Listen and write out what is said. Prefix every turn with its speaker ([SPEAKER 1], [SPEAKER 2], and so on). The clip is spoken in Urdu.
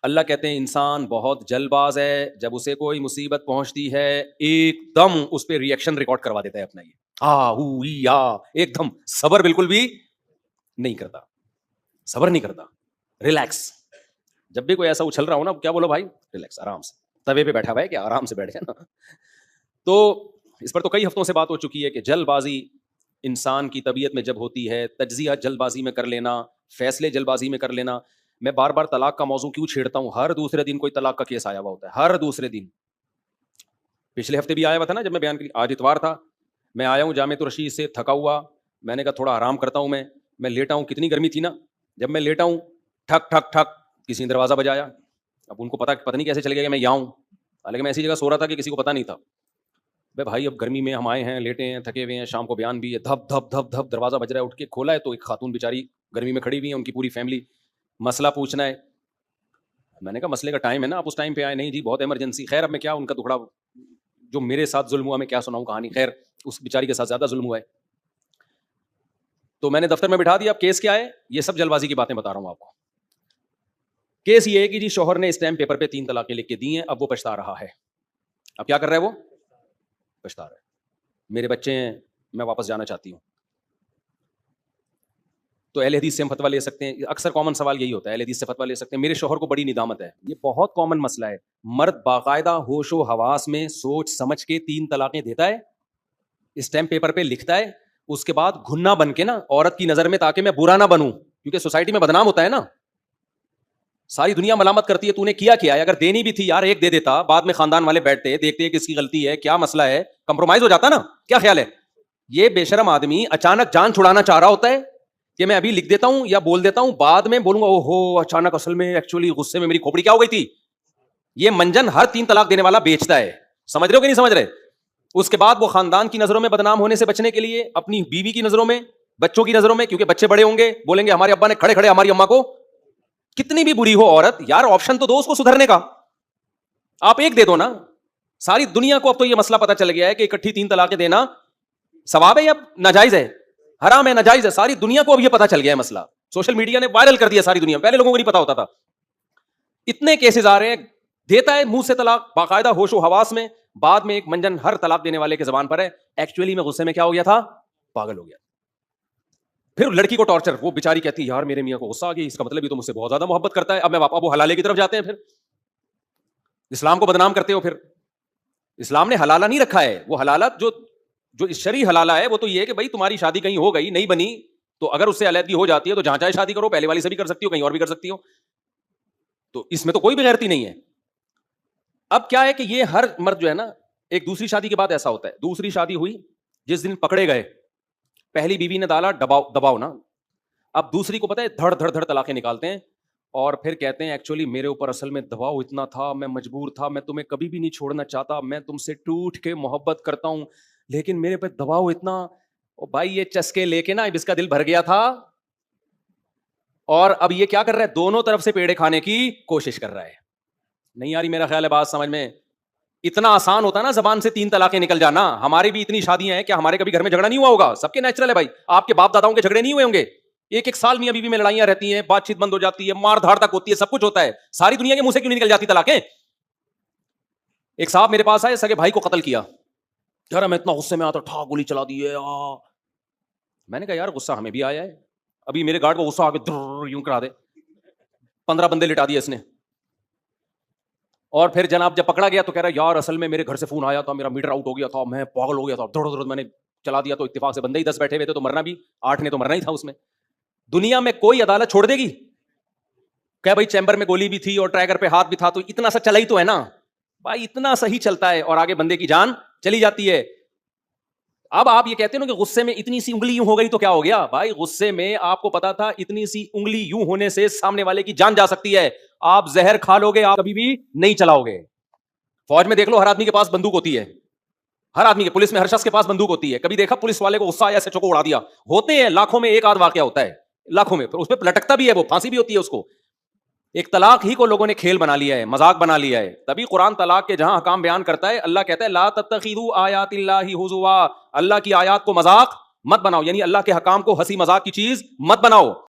[SPEAKER 1] اللہ کہتے ہیں انسان بہت جلد باز ہے، جب اسے کوئی مصیبت پہنچتی ہے ایک دم اس پہ ری ایکشن ریکارڈ کروا دیتا ہے اپنا، یہ ایک دم صبر بالکل بھی نہیں کرتا، صبر نہیں کرتا. ریلیکس. جب بھی کوئی ایسا اچھل رہا ہو نا، کیا بولو بھائی، ریلیکس، آرام سے. توے پہ بیٹھا ہوا ہے کہ آرام سے بیٹھ جائے نا. تو اس پر تو کئی ہفتوں سے بات ہو چکی ہے کہ جلد بازی انسان کی طبیعت میں جب ہوتی ہے، تجزیہ جلد بازی میں کر لینا، فیصلے جلد بازی میں کر لینا. میں بار بار طلاق کا موضوع کیوں چھیڑتا ہوں؟ ہر دوسرے دن کوئی طلاق کا کیس آیا ہوا ہوتا ہے، ہر دوسرے دن. پچھلے ہفتے بھی آیا ہوا تھا نا جب میں بیان کی. آج اتوار تھا، میں آیا ہوں جامعۃ الرشید سے تھکا ہوا. میں نے کہا تھوڑا آرام کرتا ہوں. میں لیٹا ہوں، کتنی گرمی تھی نا. جب میں لیٹا ہوں، ٹھک ٹھک ٹھک کسی نے دروازہ بجایا. اب ان کو پتہ نہیں کیسے چلے گیا کہ میں یہاں ہوں، حالانکہ میں ایسی جگہ سو رہا تھا کہ کسی کو پتہ نہیں تھا. بھائی اب گرمی میں ہم آئے ہیں، لیٹے ہیں، تھکے ہوئے ہیں، شام کو بیان بھی ہے. دھپ دھپ دھپ دھپ دروازہ بج رہا ہے. اٹھ کے کھولا ہے تو ایک خاتون بیچاری گرمی میں کھڑی ہوئی ہیں، ان کی پوری فیملی. مسئلہ پوچھنا ہے. میں نے کہا مسئلے کا ٹائم ہے نا، آپ اس ٹائم پہ آئے. نہیں جی بہت ایمرجنسی. خیر اب میں کیا ان کا دکھڑا جو میرے ساتھ ظلم ہوا میں کیا سناؤں کہانی. خیر اس بیچاری کے ساتھ زیادہ ظلم ہوا ہے. تو میں نے دفتر میں بٹھا دیا. اب کیس کیا ہے؟ یہ سب جلد بازی کی باتیں بتا رہا ہوں آپ کو. کیس یہ ہے کہ جی شوہر نے اسٹیمپ پیپر پہ 3 طلاقیں لکھ کے دی ہیں. اب وہ پچھتا رہا ہے. اب کیا کر رہا ہے؟ وہ پچھتا رہا ہے. میرے بچے ہیں، میں واپس جانا چاہتی ہوں. تو اہل حدیث سے ہم فتویٰ لے سکتے ہیں. اکثر کامن سوال یہی ہوتا ہے، اہل حدیث سے فتویٰ لے سکتے ہیں. میرے شوہر کو بڑی ندامت ہے. یہ بہت کامن مسئلہ ہے. مرد باقاعدہ ہوش و حواس میں سوچ سمجھ کے 3 طلاقیں دیتا ہے، اسٹیمپ پیپر پہ لکھتا ہے. اس کے بعد گھننا بن کے نا عورت کی نظر میں، تاکہ میں برا نہ بنوں، کیونکہ سوسائٹی میں بدنام ہوتا ہے نا. ساری دنیا ملامت کرتی ہے تو نے کیا ہے. اگر دینی بھی تھی یار ایک دے دیتا. بعد میں خاندان والے بیٹھتے دیکھتے کس کی غلطی ہے، کیا مسئلہ ہے، کمپرومائز ہو جاتا نا. کیا خیال ہے؟ یہ بے شرم آدمی اچانک جان چھڑانا چاہ رہا ہوتا ہے کہ میں ابھی لکھ دیتا ہوں یا بول دیتا ہوں، بعد میں بولوں گا او ہو اچانک اصل میں ایکچولی غصے میں میری کھوپڑی کیا ہو گئی تھی. یہ منجن ہر 3 طلاق دینے والا بیچتا ہے. سمجھ رہے ہو کہ نہیں سمجھ رہے؟ اس کے بعد وہ خاندان کی نظروں میں بدنام ہونے سے بچنے کے لیے، اپنی بیوی کی نظروں میں، بچوں کی نظروں میں، کیونکہ بچے بڑے ہوں گے، بولیں گے ہمارے ابا نے کھڑے کھڑے ہماری اماں کو. کتنی بھی بری ہو عورت، یار آپشن تو دو اس کو سدھرنے کا. آپ ایک دے دو نا. ساری دنیا کو اب تو یہ مسئلہ پتا چل گیا ہے کہ اکٹھی 3 طلاقیں دینا ثواب ہے یا ناجائز ہے، حرام ہے، ناجائز ہے. ساری دنیا کو اب یہ پتا چل گیا ہے مسئلہ. سوشل میڈیا نے وائرل کر دیا ساری دنیا. پہلے لوگوں کو نہیں پتا ہوتا تھا. اتنے کیسز آ رہے ہیں. دیتا ہے منہ سے طلاق باقاعدہ ہوش و حواس میں، بعد میں ایک منجن ہر طلاق دینے والے کے زبان پر ہے ایکچولی میں غصے میں کیا ہو گیا تھا، پاگل ہو گیا. پھر لڑکی کو ٹارچر. وہ بیچاری کہتی ہے یار میرے میاں کو غصہ آ گیا، اس کا مطلب یہ تو مجھ سے بہت زیادہ محبت کرتا ہے. اب میں واپس وہ حلالے کی طرف جاتے ہیں. پھر اسلام کو بدنام کرتے ہو. پھر اسلام نے حلالہ نہیں رکھا ہے. وہ حلالت جو شرعی حلالہ ہے وہ تو یہ ہے کہ بھائی تمہاری شادی کہیں ہو گئی، نہیں بنی تو اگر اس سے علیحدگی ہو جاتی ہے تو جہاں چاہے شادی کرو، پہلے والی سے بھی کر سکتی ہو، کہیں اور بھی کر سکتی ہو. تو اس میں تو کوئی بھی غیرتی نہیں ہے. اب کیا ہے کہ یہ ہر مرد جو ہے نا، ایک دوسری شادی کے بعد ایسا ہوتا ہے. دوسری شادی ہوئی، جس دن پکڑے گئے، پہلی بیوی نے ڈالا دباؤ نا. اب دوسری کو پتا ہے دھڑ دھڑ دھڑ طلاقیں نکالتے ہیں اور پھر کہتے ہیں ایکچولی میرے اوپر اصل میں دباؤ اتنا تھا، میں مجبور تھا، میں تمہیں کبھی بھی نہیں چھوڑنا چاہتا، میں تم سے ٹوٹ کے محبت کرتا ہوں، لیکن میرے پہ دباؤ اتنا. بھائی یہ چسکے لے کے نا اب اس کا دل بھر گیا تھا اور اب یہ کیا کر رہا ہے، دونوں طرف سے پیڑے کھانے کی کوشش کر رہا ہے. نہیں آ رہی میرا خیال ہے بات سمجھ میں؟ اتنا آسان ہوتا نا زبان سے 3 طلاقیں نکل جانا. ہماری بھی اتنی شادیاں ہیں کہ ہمارے کبھی گھر میں جھگڑا نہیں ہوا ہوگا. سب کے نیچرل ہے بھائی. آپ کے باپ داداؤں کے جھگڑے نہیں ہوئے ہوں گے. 1 سال میاں بیوی میں لڑائیاں رہتی ہیں، بات چیت بند ہو جاتی ہے، مار دھاڑ تک ہوتی ہے، سب کچھ ہوتا ہے. ساری دنیا کے منہ سے کیوں نہیں نکل جاتی طلاقیں؟ ایک صاحب میرے پاس آئے، سگے بھائی کو قتل کیا. یار میں اتنا غصے میں آتا، ٹھا گولی چلا دی ہے. میں نے کہا یار غصہ ہمیں بھی آیا ہے. ابھی میرے گارڈ کو غصہ آ کے یوں کرا دے. 15 بندے لٹا دیے اس نے. اور پھر جناب جب پکڑا گیا تو کہہ رہا یار اصل میں میرے گھر سے فون آیا تھا، میرا میٹر آؤٹ ہو گیا تھا، میں پاگل ہو گیا تھا، دڑ دڑ میں نے چلا دیا. تو اتفاق سے بندے ہی 10 بیٹھے ہوئے تھے تو مرنا بھی 8 نے تو مرنا ہی تھا. اس میں دنیا میں کوئی عدالت چھوڑ دے گی کہ بھائی چیمبر میں گولی بھی تھی اور ٹریگر پہ ہاتھ بھی تھا تو اتنا سا چلا ہی تو ہے نا بھائی، اتنا صحیح چلتا ہے اور آگے بندے کی جان چلی جاتی ہے. اب آپ یہ کہتے ہیں نا کہ غصے میں اتنی سی انگلی یوں ہو گئی تو کیا ہو گیا. بھائی غصے میں آپ کو پتا تھا اتنی سی انگلی یوں ہونے سے سامنے والے کی جان جا سکتی ہے. آپ زہر کھا لو گے، آپ کبھی بھی نہیں چلاؤ گے. فوج میں دیکھ لو ہر آدمی کے پاس بندوق ہوتی ہے، ہر آدمی کے. پولیس میں ہر شخص کے پاس بندوق ہوتی ہے. کبھی دیکھا پولیس والے کو غصہ آیا ایسے چوکو اڑا دیا؟ ہوتے ہیں لاکھوں میں 1 آدھ واقعہ ہوتا ہے، لاکھوں میں. اس پہ لٹکتا بھی ہے، وہ پھانسی بھی ہوتی ہے اس کو. ایک طلاق ہی کو لوگوں نے کھیل بنا لیا ہے، مذاق بنا لیا ہے. تبھی قرآن طلاق کے جہاں حکام بیان کرتا ہے اللہ کہتا ہے لا تتخذوا آیات اللہ ہزوا، اللہ کی آیات کو مذاق مت بناؤ، یعنی اللہ کے حکام کو ہنسی مذاق کی چیز مت بناؤ.